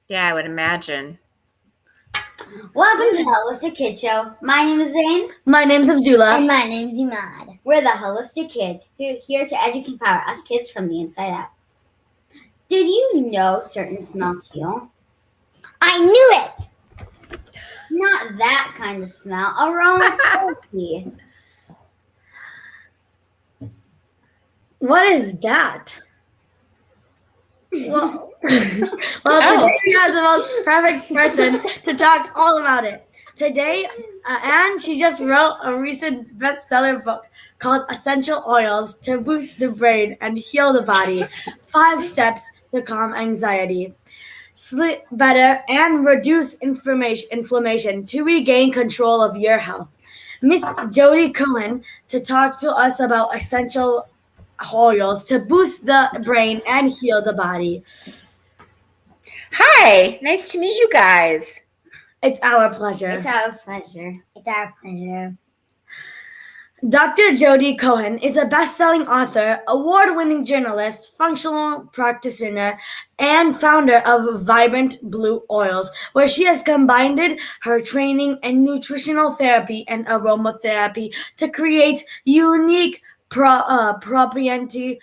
Yeah, I would imagine. Welcome to the Holistic Kid Show. My name is Zane. My name's Abdullah. And my name's Imad. We're the Holistic Kids, here to educate and empower us kids from the inside out. Did you know certain smells heal? I knew it! Not that kind of smell. Aromatherapy. What is that? Well, today we have the most perfect person to talk all about it. Today, Anne, she just wrote a recent bestseller book called Essential Oils to Boost the Brain and Heal the Body. 5 Steps to Calm Anxiety, Sleep Better, and Reduce inflammation to regain control of your health. Miss Jodi Cohen to talk to us about essential oils to boost the brain and heal the body. Hi, nice to meet you guys. It's our pleasure. It's our pleasure. It's our pleasure. Dr. Jodi Cohen is a best-selling author, award-winning journalist, functional practitioner, and founder of Vibrant Blue Oils, where she has combined her training in nutritional therapy and aromatherapy to create unique proprietary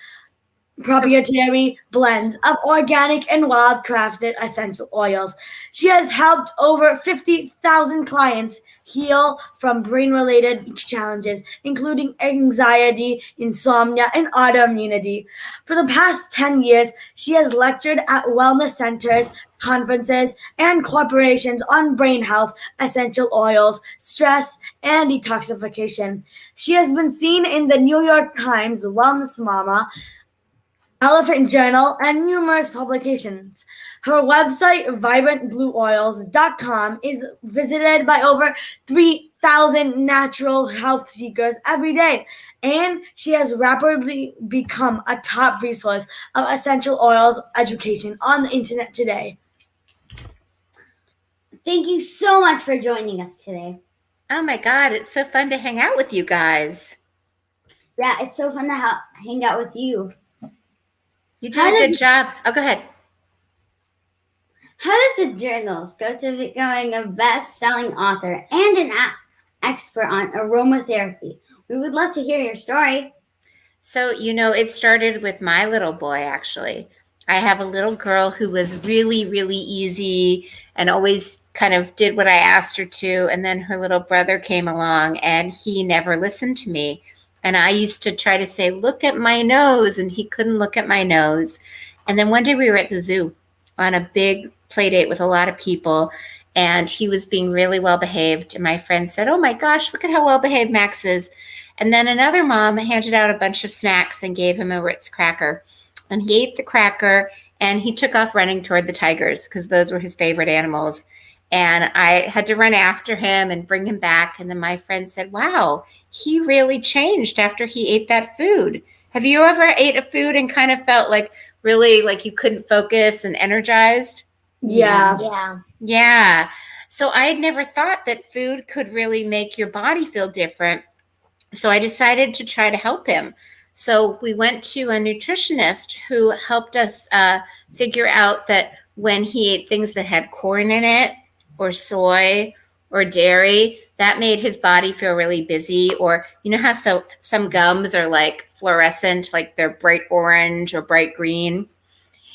blends of organic and wild-crafted essential oils. She has helped over 50,000 clients heal from brain-related challenges, including anxiety, insomnia, and autoimmunity. For the past 10 years, she has lectured at wellness centers, conferences, and corporations on brain health, essential oils, stress, and detoxification. She has been seen in the New York Times, Wellness Mama, Elephant Journal, and numerous publications. Her website, vibrantblueoils.com, is visited by over 3,000 natural health seekers every day, and she has rapidly become a top resource of essential oils education on the internet today. Thank you so much for joining us today. Oh my God, it's so fun to hang out with you guys. Yeah, it's so fun to hang out with you. You did a good job. Oh, go ahead. How does a journalist go to becoming a best-selling author and an expert on aromatherapy? We would love to hear your story. So, it started with my little boy, actually. I have a little girl who was really, really easy and always kind of did what I asked her to. And then her little brother came along and he never listened to me. And I used to try to say, look at my nose. And he couldn't look at my nose. And then one day we were at the zoo on a big play date with a lot of people. And he was being really well behaved. And my friend said, oh my gosh, look at how well behaved Max is. And then another mom handed out a bunch of snacks and gave him a Ritz cracker. And he ate the cracker and he took off running toward the tigers because those were his favorite animals. And I had to run after him and bring him back. And then my friend said, wow, he really changed after he ate that food. Have you ever ate a food and kind of felt like really like you couldn't focus and energized? Yeah. Yeah. So I had never thought that food could really make your body feel different. So I decided to try to help him. So we went to a nutritionist who helped us figure out that when he ate things that had corn in it or soy or dairy, that made his body feel really busy. Or you know how some gums are like fluorescent, like they're bright orange or bright green?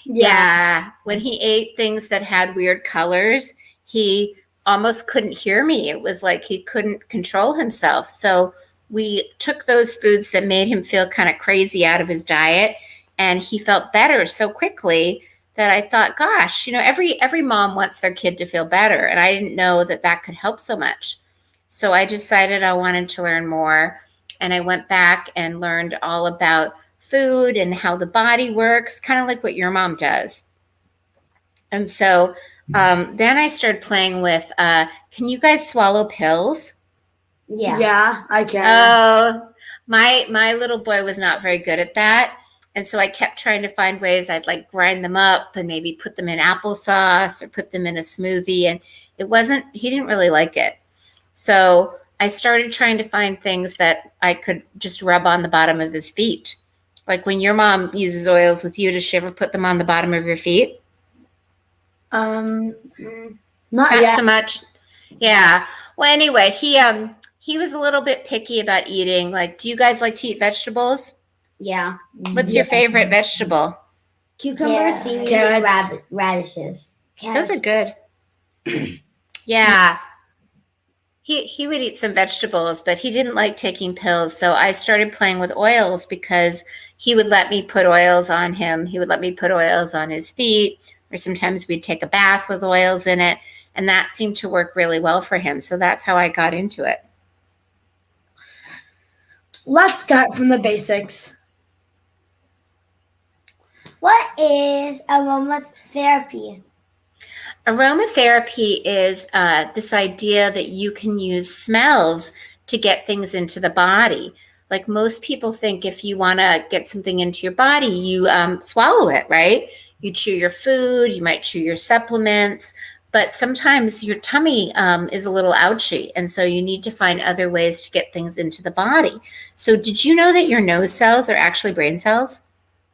Yeah. When he ate things that had weird colors, he almost couldn't hear me. It was like he couldn't control himself. So we took those foods that made him feel kind of crazy out of his diet, and he felt better so quickly that I thought, gosh, every mom wants their kid to feel better, and I didn't know that that could help so much. So I decided I wanted to learn more, and I went back and learned all about food and how the body works, kind of like what your mom does. And so then I started playing with, can you guys swallow pills? Yeah, I can. Oh, my little boy was not very good at that. And so I kept trying to find ways I'd like grind them up and maybe put them in applesauce or put them in a smoothie. And he didn't really like it. So I started trying to find things that I could just rub on the bottom of his feet. Like when your mom uses oils with you, does she ever put them on the bottom of your feet? Mm. Not Not yet. so much. Yeah. Well, anyway, he was a little bit picky about eating. Like, do you guys like to eat vegetables? Yeah. What's Yeah. your favorite vegetable? Cucumbers, Carrots. seaweeds, Carrots. and radishes. Those are good. Yeah. He would eat some vegetables, but he didn't like taking pills. So I started playing with oils because he would let me put oils on him. He would let me put oils on his feet, or sometimes we'd take a bath with oils in it. And that seemed to work really well for him. So that's how I got into it. Let's start from the basics. What is aromatherapy? Aromatherapy is this idea that you can use smells to get things into the body. Like most people think if you want to get something into your body, you swallow it, right? You chew your food, you might chew your supplements, but sometimes your tummy is a little ouchy. And so you need to find other ways to get things into the body. So did you know that your nose cells are actually brain cells?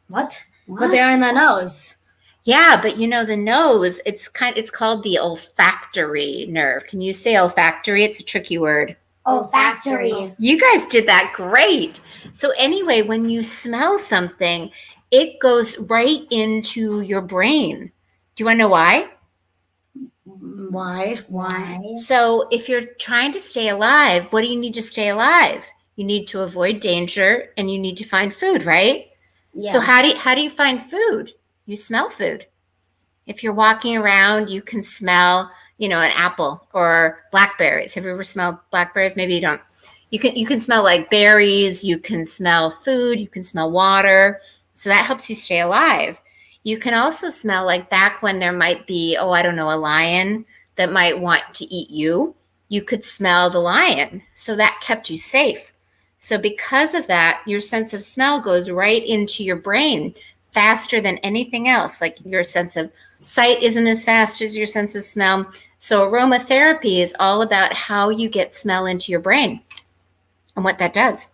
What? But they are in the nose. Yeah, but you know the nose, it's called the olfactory nerve. Can you say olfactory? It's a tricky word. Olfactory. You guys did that great. So anyway, when you smell something, it goes right into your brain. Do you want to know why? Why? Why? So if you're trying to stay alive, what do you need to stay alive? You need to avoid danger and you need to find food, right? Yeah. So how do you find food? You smell food. If you're walking around, you can smell, an apple or blackberries. Have you ever smelled blackberries? Maybe you don't. You can smell like berries, you can smell food, you can smell water. So that helps you stay alive. You can also smell like back when there might be, I don't know, a lion that might want to eat you. You could smell the lion. So that kept you safe. So because of that, your sense of smell goes right into your brain faster than anything else. Like your sense of sight isn't as fast as your sense of smell. So aromatherapy is all about how you get smell into your brain and what that does.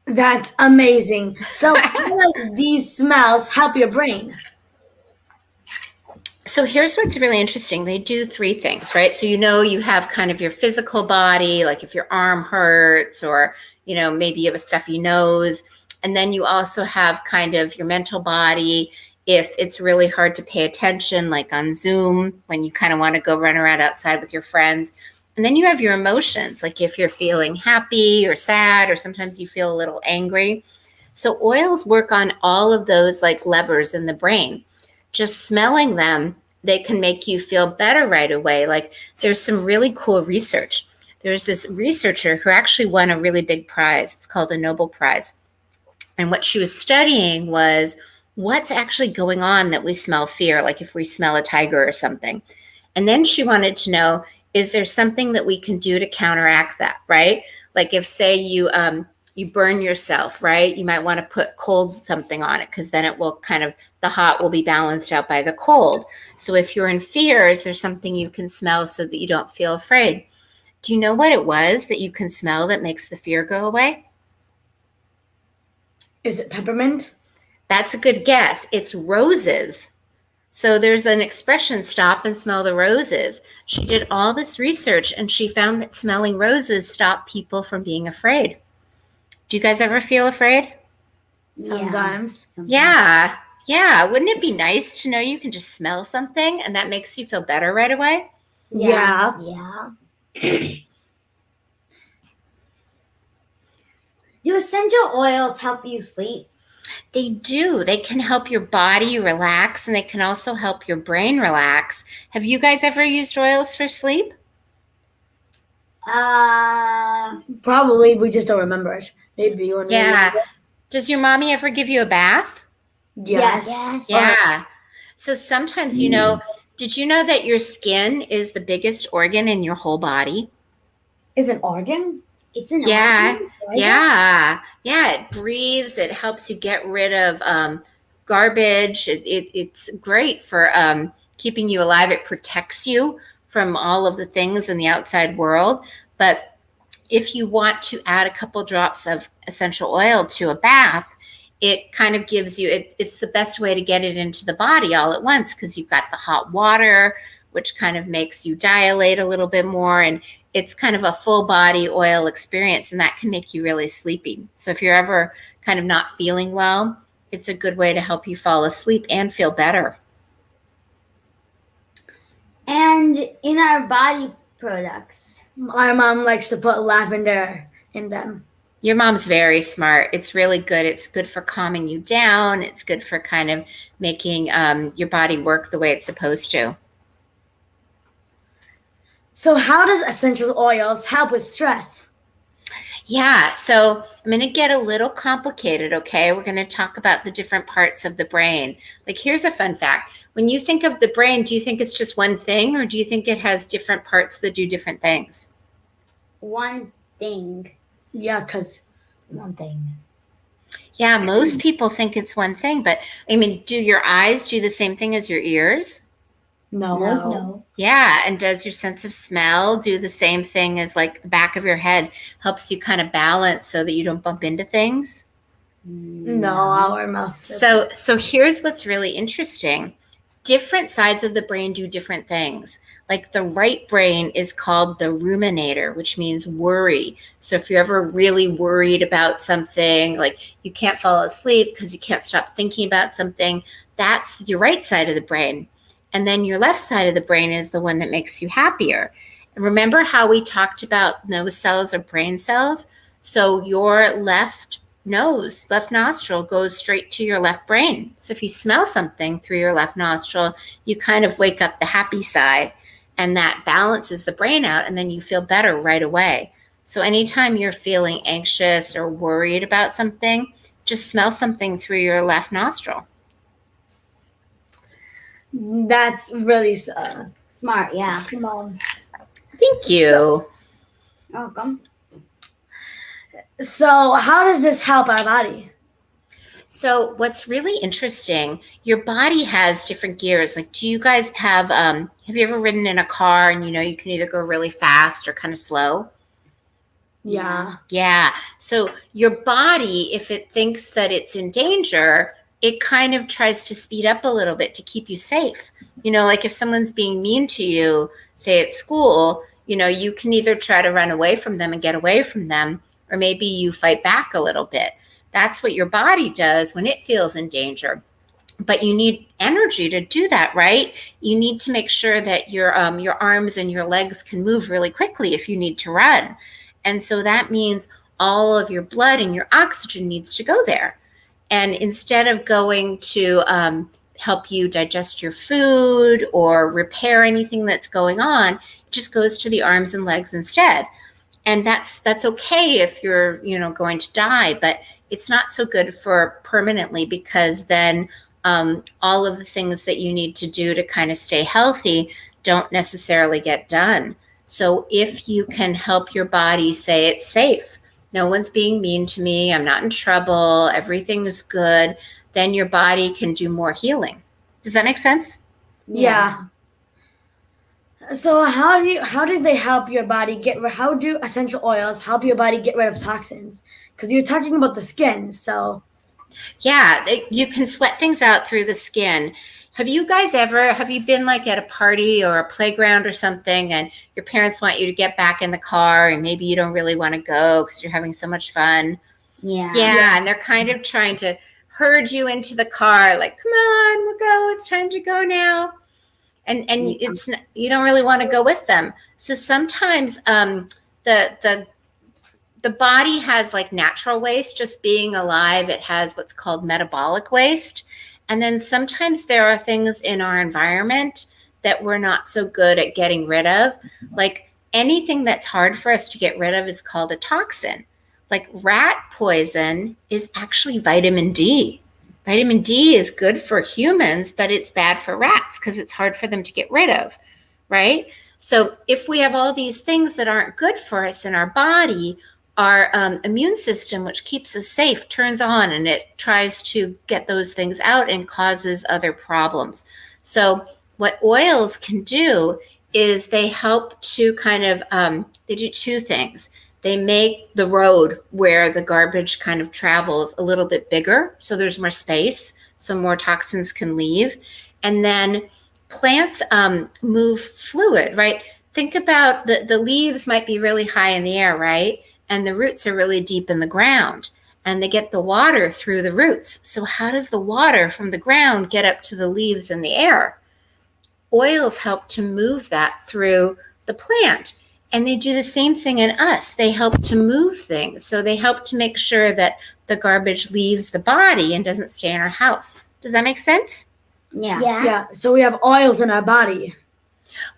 That's amazing. So how does these smells help your brain? So here's what's really interesting. They do three things, right? So you have kind of your physical body, like if your arm hurts or, maybe you have a stuffy nose. And then you also have kind of your mental body if it's really hard to pay attention, like on Zoom, when you kind of want to go run around outside with your friends. And then you have your emotions, like if you're feeling happy or sad, or sometimes you feel a little angry. So oils work on all of those like levers in the brain. Just smelling them, they can make you feel better right away. Like there's some really cool research. There's this researcher who actually won a really big prize. It's called the Nobel Prize. And what she was studying was what's actually going on that we smell fear, like if we smell a tiger or something. And then she wanted to know, is there something that we can do to counteract that, right? Like if, say, you burn yourself, right? You might want to put cold something on it because then it will the hot will be balanced out by the cold. So if you're in fear, is there something you can smell so that you don't feel afraid? Do you know what it was that you can smell that makes the fear go away? Is it peppermint? That's a good guess. It's roses. So there's an expression, stop and smell the roses. She did all this research and she found that smelling roses stopped people from being afraid. Do you guys ever feel afraid? Sometimes. Yeah. Yeah. Wouldn't it be nice to know you can just smell something and that makes you feel better right away? Yeah. Yeah. Do essential oils help you sleep? They do. They can help your body relax and they can also help your brain relax. Have you guys ever used oils for sleep? Probably we just don't remember it. Maybe when we Yeah. use it. Does your mommy ever give you a bath? Yes. Yes. Yeah. So sometimes, did you know that your skin is the biggest organ in your whole body? Is an organ? It's an Yeah. organ? Yeah. Yeah. It breathes. It helps you get rid of garbage. It's great for keeping you alive. It protects you from all of the things in the outside world. But if you want to add a couple drops of essential oil to a bath, it kind of gives you, it's the best way to get it into the body all at once, because you've got the hot water, which kind of makes you dilate a little bit more. And it's kind of a full body oil experience, and that can make you really sleepy. So if you're ever kind of not feeling well, it's a good way to help you fall asleep and feel better. And in our body products, My mom likes to put lavender in them. Your mom's very smart. It's really good. It's good for calming you down. It's good for kind of making your body work the way it's supposed to. So how does essential oils help with stress? Yeah, so I'm going to get a little complicated, okay? We're going to talk about the different parts of the brain. Like, here's a fun fact. When you think of the brain, do you think it's just one thing, or do you think it has different parts that do different things? one thing. Yeah, because One thing. Yeah, most people think it's one thing, but I mean, do your eyes do the same thing as your ears? no. No. Yeah, and does your sense of smell do the same thing as like the back of your head helps you kind of balance so that you don't bump into things? No, our mouth. So here's what's really interesting. Different sides of the brain do different things. Like the right brain is called the ruminator, which means worry. So if you're ever really worried about something, like you can't fall asleep because you can't stop thinking about something, that's your right side of the brain. And then your left side of the brain is the one that makes you happier. And remember how we talked about nose cells or brain cells? So your left nostril goes straight to your left brain. So if you smell something through your left nostril, you kind of wake up the happy side, and that balances the brain out, and then you feel better right away. So anytime you're feeling anxious or worried about something, just smell something through your left nostril. That's really Smart, yeah. Mom. Thank you. Welcome. So how does this help our body? So what's really interesting, your body has different gears. Like, do you guys have you ever ridden in a car and you can either go really fast or kind of slow? Yeah. Yeah. So your body, if it thinks that it's in danger, it kind of tries to speed up a little bit to keep you safe. Like if someone's being mean to you, say at school, you can either try to run away from them and get away from them, or maybe you fight back a little bit. That's what your body does when it feels in danger. But you need energy to do that, right? You need to make sure that your arms and your legs can move really quickly if you need to run. And so that means all of your blood and your oxygen needs to go there. And instead of going to help you digest your food or repair anything that's going on, it just goes to the arms and legs instead. And that's okay if you're going to die, but it's not so good for permanently, because then all of the things that you need to do to kind of stay healthy don't necessarily get done. So if you can help your body say it's safe, no one's being mean to me, I'm not in trouble, everything is good, then your body can do more healing. Does that make sense? Yeah. So how do they help your body how do essential oils help your body get rid of toxins? Because you're talking about the skin, so. Yeah, you can sweat things out through the skin. Have you been like at a party or a playground or something, and your parents want you to get back in the car and maybe you don't really want to go because you're having so much fun? Yeah, and they're kind of trying to herd you into the car, like, come on, we'll go, it's time to go now. And it's you don't really want to go with them. So sometimes the body has like natural waste. Just being alive, it has what's called metabolic waste. And then sometimes there are things in our environment that we're not so good at getting rid of. Like anything that's hard for us to get rid of is called a toxin. Like rat poison is actually vitamin D. Vitamin D is good for humans, but it's bad for rats because it's hard for them to get rid of, right? So if we have all these things that aren't good for us in our body, our immune system, which keeps us safe, turns on and it tries to get those things out and causes other problems. So what oils can do is they help to kind of, they do two things. they make the road where the garbage kind of travels a little bit bigger, so there's more space, so more toxins can leave. And then plants move fluid, right? Think about the leaves might be really high in the air, right? And the roots are really deep in the ground, and they get the water through the roots. So how does the water from the ground get up to the leaves in the air? Oils help to move that through the plant. And they do the same thing in us. They help to move things. So they help to make sure that the garbage leaves the body and doesn't stay in our house. Does that make sense? Yeah. Yeah, so we have oils in our body.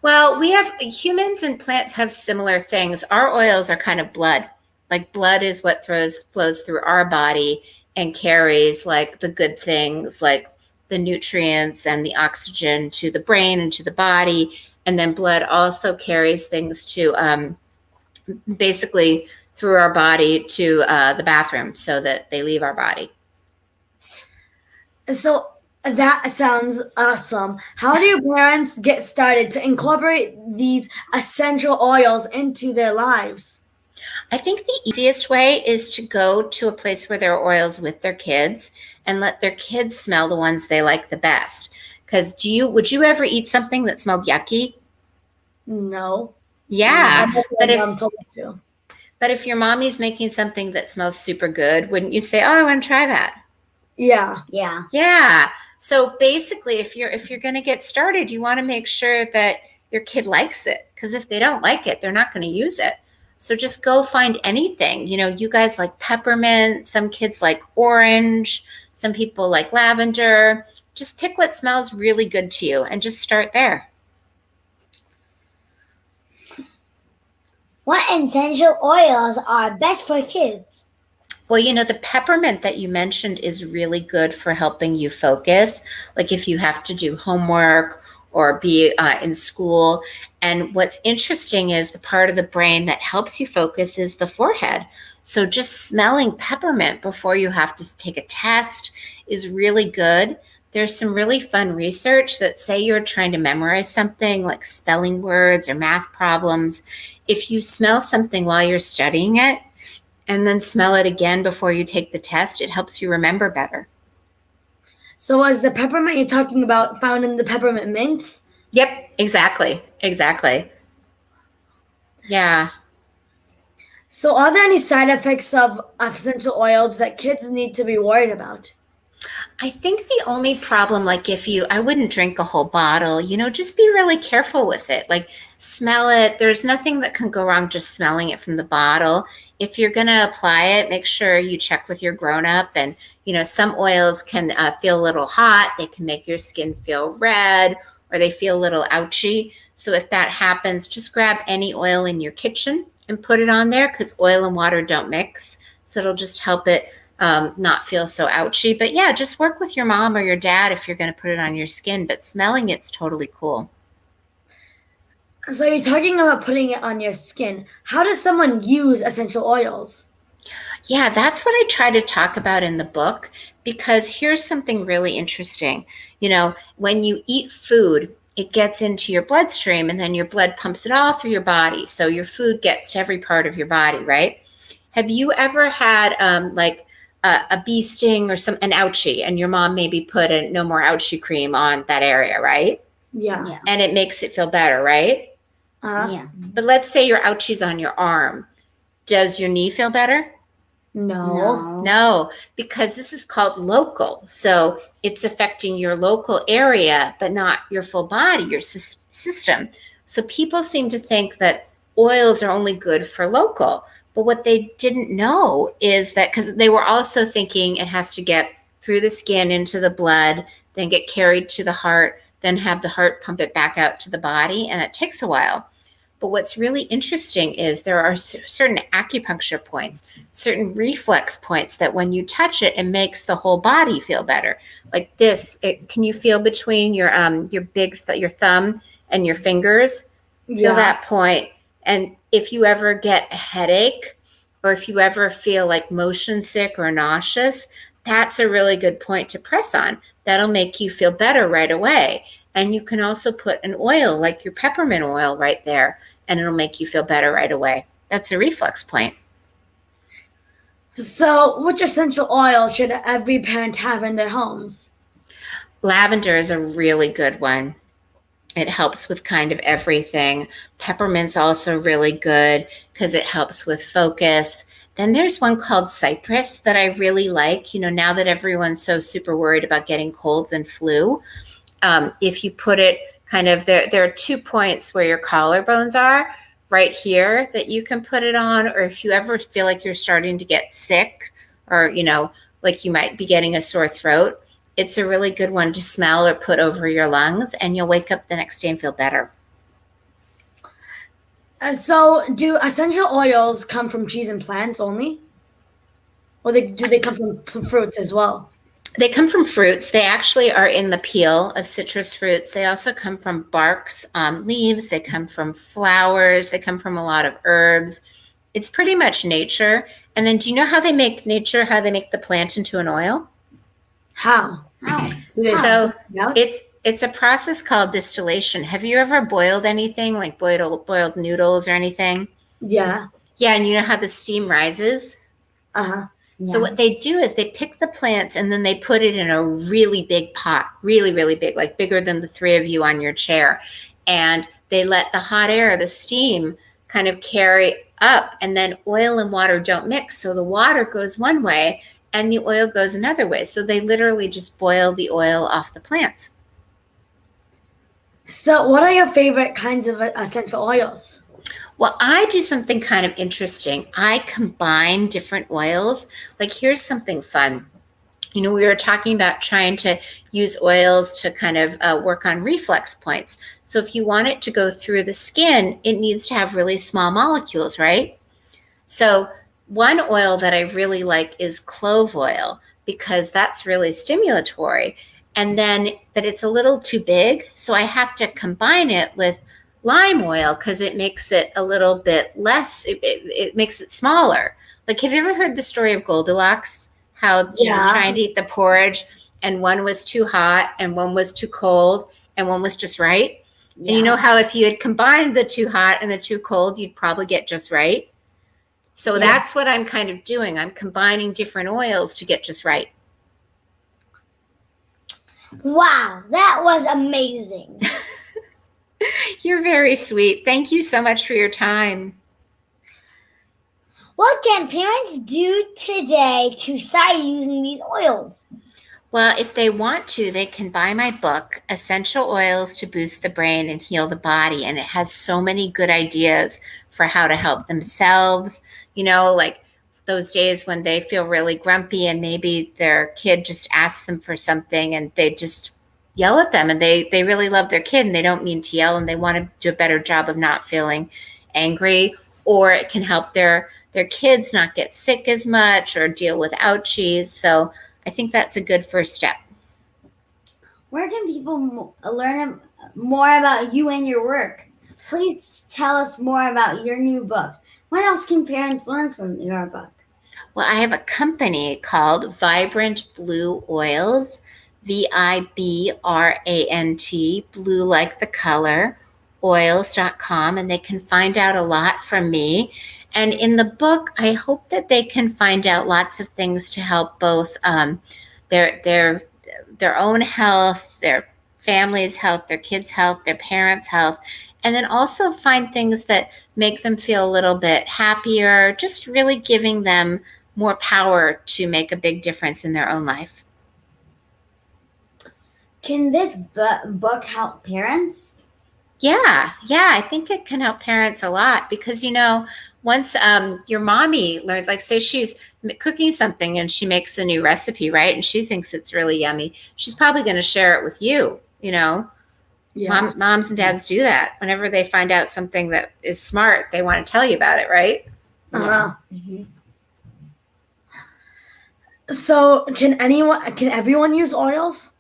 Well, we have humans and plants have similar things. Our oils are kind of blood. Like blood is what flows through our body and carries like the good things, like the nutrients and the oxygen to the brain and to the body. And then blood also carries things to basically through our body to the bathroom so that they leave our body. So that sounds awesome. How do your parents get started to incorporate these essential oils into their lives? I think the easiest way is to go to a place where there are oils with their kids and let their kids smell the ones they like the best. Because would you ever eat something that smelled yucky? No. Yeah, But mom told us to. but if your mommy's making something that smells super good, wouldn't you say, "Oh, I want to try that"? Yeah. Yeah. Yeah. So basically, if you're going to get started, you want to make sure that your kid likes it. Because if they don't like it, they're not going to use it. So just go find anything. You know, you guys like peppermint. Some kids like orange. Some people like lavender. Just pick what smells really good to you and just start there. What essential oils are best for kids? Well, you know, the peppermint that you mentioned is really good for helping you focus, like if you have to do homework or be in school. And what's interesting is the part of the brain that helps you focus is the forehead. So just smelling peppermint before you have to take a test is really good. There's some really fun research that say you're trying to memorize something like spelling words or math problems. If you smell something while you're studying it, and then smell it again before you take the test, it helps you remember better. So is the peppermint you're talking about found in the peppermint mints? Yep, exactly. Yeah. So are there any side effects of essential oils that kids need to be worried about? I think the only problem, like I wouldn't drink a whole bottle, just be really careful with it. Like smell it. There's nothing that can go wrong just smelling it from the bottle. If you're going to apply it, make sure you check with your grown-up. And, some oils can feel a little hot. They can make your skin feel red or they feel a little ouchy. So if that happens, just grab any oil in your kitchen and put it on there because oil and water don't mix. So it'll just help it not feel so ouchy. But yeah, just work with your mom or your dad if you're going to put it on your skin. But smelling it's totally cool. So you're talking about putting it on your skin. How does someone use essential oils? Yeah, that's what I try to talk about in the book because here's something really interesting. When you eat food, it gets into your bloodstream and then your blood pumps it all through your body. So your food gets to every part of your body, right? Have you ever had a bee sting or an ouchie and your mom maybe put a no more ouchie cream on that area, right? Yeah. And it makes it feel better, right? Yeah. But let's say your ouchie's on your arm. Does your knee feel better? No. No, because this is called local. So it's affecting your local area, but not your full body, your system. So people seem to think that oils are only good for local. But what they didn't know is that because they were also thinking it has to get through the skin into the blood, then get carried to the heart, then have the heart pump it back out to the body. And it takes a while. But what's really interesting is there are certain acupuncture points, certain reflex points that when you touch it, it makes the whole body feel better. Like this, can you feel between your your thumb and your fingers? Yeah. Feel that point. And if you ever get a headache or if you ever feel like motion sick or nauseous, that's a really good point to press on. That'll make you feel better right away. And you can also put an oil like your peppermint oil right there, and it'll make you feel better right away. That's a reflex point. So, which essential oil should every parent have in their homes? Lavender is a really good one. It helps with kind of everything. Peppermint's also really good because it helps with focus. Then there's one called Cypress that I really like. Now that everyone's so super worried about getting colds and flu, if you put it kind of there are 2 points where your collarbones are right here that you can put it on, or if you ever feel like you're starting to get sick, or like you might be getting a sore throat, it's a really good one to smell or put over your lungs, and you'll wake up the next day and feel better. So, do essential oils come from trees and plants only? Or do they come from fruits as well? They come from fruits. They actually are in the peel of citrus fruits. They also come from barks on leaves. They come from flowers. They come from a lot of herbs. It's pretty much nature. And then do you know how they make the plant into an oil? How? So it's a process called distillation. Have you ever boiled anything, like boiled noodles or anything? Yeah. Yeah, and you know how the steam rises? Uh-huh. So what they do is they pick the plants and then they put it in a really big pot, really, really big, like bigger than the three of you on your chair. And they let the hot air, the steam, kind of carry up, and then oil and water don't mix. So the water goes one way and the oil goes another way. So they literally just boil the oil off the plants. So, what are your favorite kinds of essential oils? Well, I do something kind of interesting. I combine different oils. Like, here's something fun. We were talking about trying to use oils to kind of work on reflex points. So if you want it to go through the skin, it needs to have really small molecules, right? So one oil that I really like is clove oil, because that's really stimulatory. But it's a little too big. So I have to combine it with lime oil because it makes it a little bit less, it makes it smaller. Like, have you ever heard the story of Goldilocks? How she was trying to eat the porridge, and one was too hot and one was too cold and one was just right. Yeah. And you know how if you had combined the too hot and the too cold, you'd probably get just right. So that's what I'm kind of doing. I'm combining different oils to get just right. Wow, that was amazing. You're very sweet. Thank you so much for your time. What can parents do today to start using these oils? Well, if they want to, they can buy my book, Essential Oils to Boost the Brain and Heal the Body. And it has so many good ideas for how to help themselves. Like those days when they feel really grumpy and maybe their kid just asks them for something and they just yell at them, and they really love their kid and they don't mean to yell and they want to do a better job of not feeling angry. Or it can help their kids not get sick as much or deal with ouchies. So I think that's a good first step. Where can people learn more about you and your work? Please tell us more about your new book. What else can parents learn from your book? Well, I have a company called Vibrant Blue Oils, VIBRANT, blue like the color, oils.com, and they can find out a lot from me. And in the book, I hope that they can find out lots of things to help both their own health, their family's health, their kids' health, their parents' health, and then also find things that make them feel a little bit happier, just really giving them more power to make a big difference in their own life. Can this book help parents? Yeah, I think it can help parents a lot because, once your mommy learns, like say she's cooking something and she makes a new recipe, right? And she thinks it's really yummy. She's probably going to share it with you, Yeah. Moms and dads do that. Whenever they find out something that is smart, they want to tell you about it, right? Uh-huh. Mm-hmm. So can everyone use oils?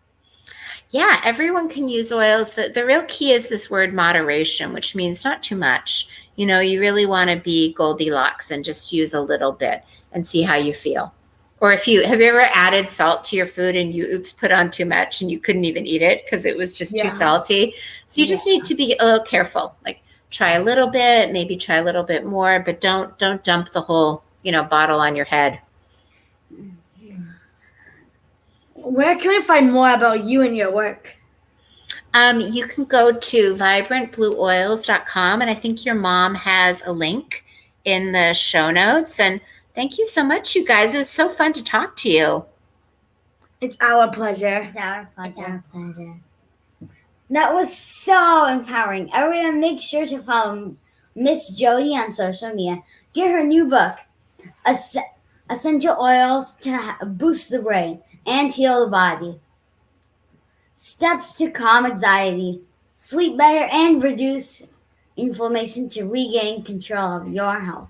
Yeah, everyone can use oils. The real key is this word moderation, which means not too much. You really want to be Goldilocks and just use a little bit and see how you feel. Or have you ever added salt to your food and you put on too much and you couldn't even eat it because it was just too salty? So you just need to be a little careful. Like try a little bit, maybe try a little bit more, but don't dump the whole, bottle on your head. Where can we find more about you and your work? You can go to vibrantblueoils.com, and I think your mom has a link in the show notes. And thank you so much, you guys. It was so fun to talk to you. It's our pleasure. It's our pleasure. That was so empowering. Everyone, make sure to follow Miss Jodi on social media. Get her new book, Essential Oils to Boost the Brain and Heal the Body. Steps to calm anxiety, sleep better, and reduce inflammation to regain control of your health.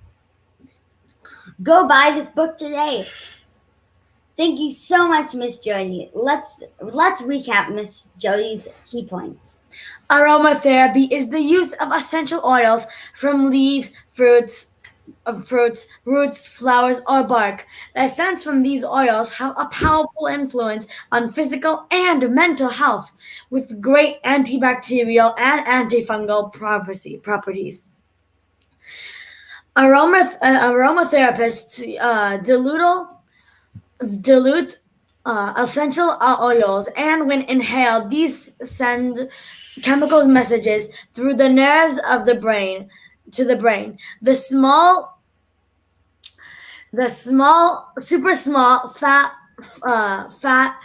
Go buy this book today. Thank you so much, Miss Jodi. Let's recap Miss Jodi's key points. Aromatherapy is the use of essential oils from leaves, fruits, roots, flowers, or bark. The essence from these oils have a powerful influence on physical and mental health, with great antibacterial and antifungal properties. Aromatherapists dilute essential oils, and when inhaled, these send chemical messages through the nerves of the brain to the brain. The super small, fat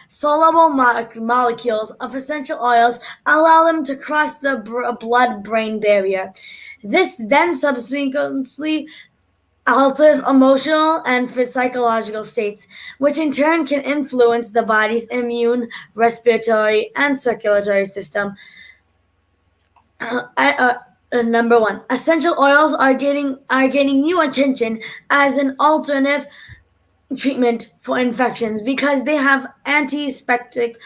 soluble molecules of essential oils allow them to cross the blood-brain barrier. This then subsequently alters emotional and psychological states, which in turn can influence the body's immune, respiratory, and circulatory system. Number one, essential oils are getting new attention as an alternative treatment for infections because they have antiseptic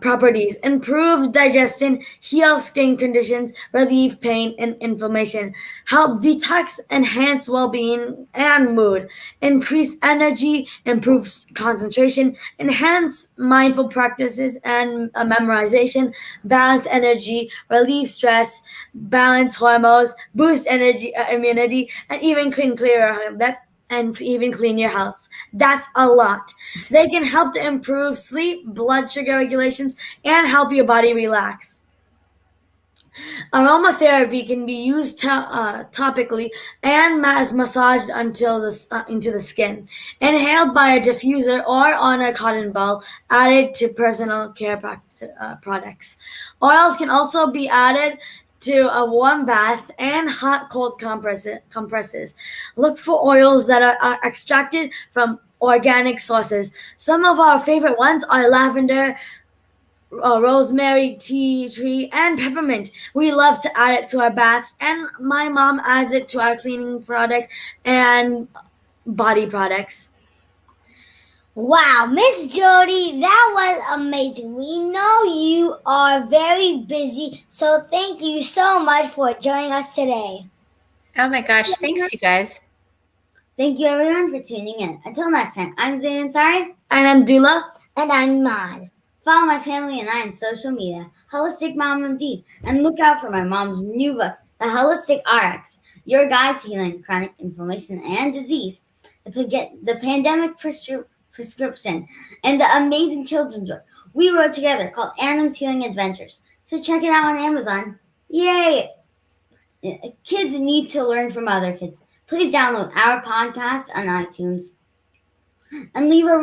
properties, improve digestion, heal skin conditions, relieve pain and inflammation, help detox, enhance well-being and mood, increase energy, improve concentration, enhance mindful practices and memorization, balance energy, relieve stress, balance hormones, boost energy, immunity, and even clean your house. That's a lot. They can help to improve sleep, blood sugar regulations, and help your body relax. Aromatherapy can be used topically and massaged into the skin, inhaled by a diffuser or on a cotton ball, added to personal care products. Oils can also be added to a warm bath and hot cold compresses. Look for oils that are extracted from organic sources. Some of our favorite ones are lavender, rosemary, tea tree, and peppermint. We love to add it to our baths, and my mom adds it to our cleaning products and body products. Wow, Miss Jodi, that was amazing. We know you are very busy, so thank you so much for joining us today. Oh my gosh, thanks, you guys. Thank you, everyone, for tuning in. Until next time, I'm Zayn Ansari. And I'm Dula. And I'm Mad. Follow my family and I on social media, Holistic Mom MD, and look out for my mom's new book, The Holistic RX, Your Guide to Healing Chronic Inflammation and Disease, the Pandemic Prescription, and the amazing children's book we wrote together called Adam's Healing Adventures. So check it out on Amazon. Yay! Kids need to learn from other kids. Please download our podcast on iTunes and leave a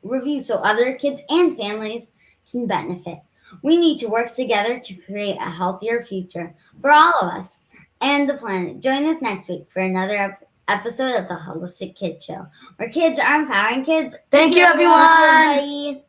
review so other kids and families can benefit. We need to work together to create a healthier future for all of us and the planet. Join us next week for another episode of the Holistic Kid Show, where kids are empowering kids. Thank you, everyone. Bye.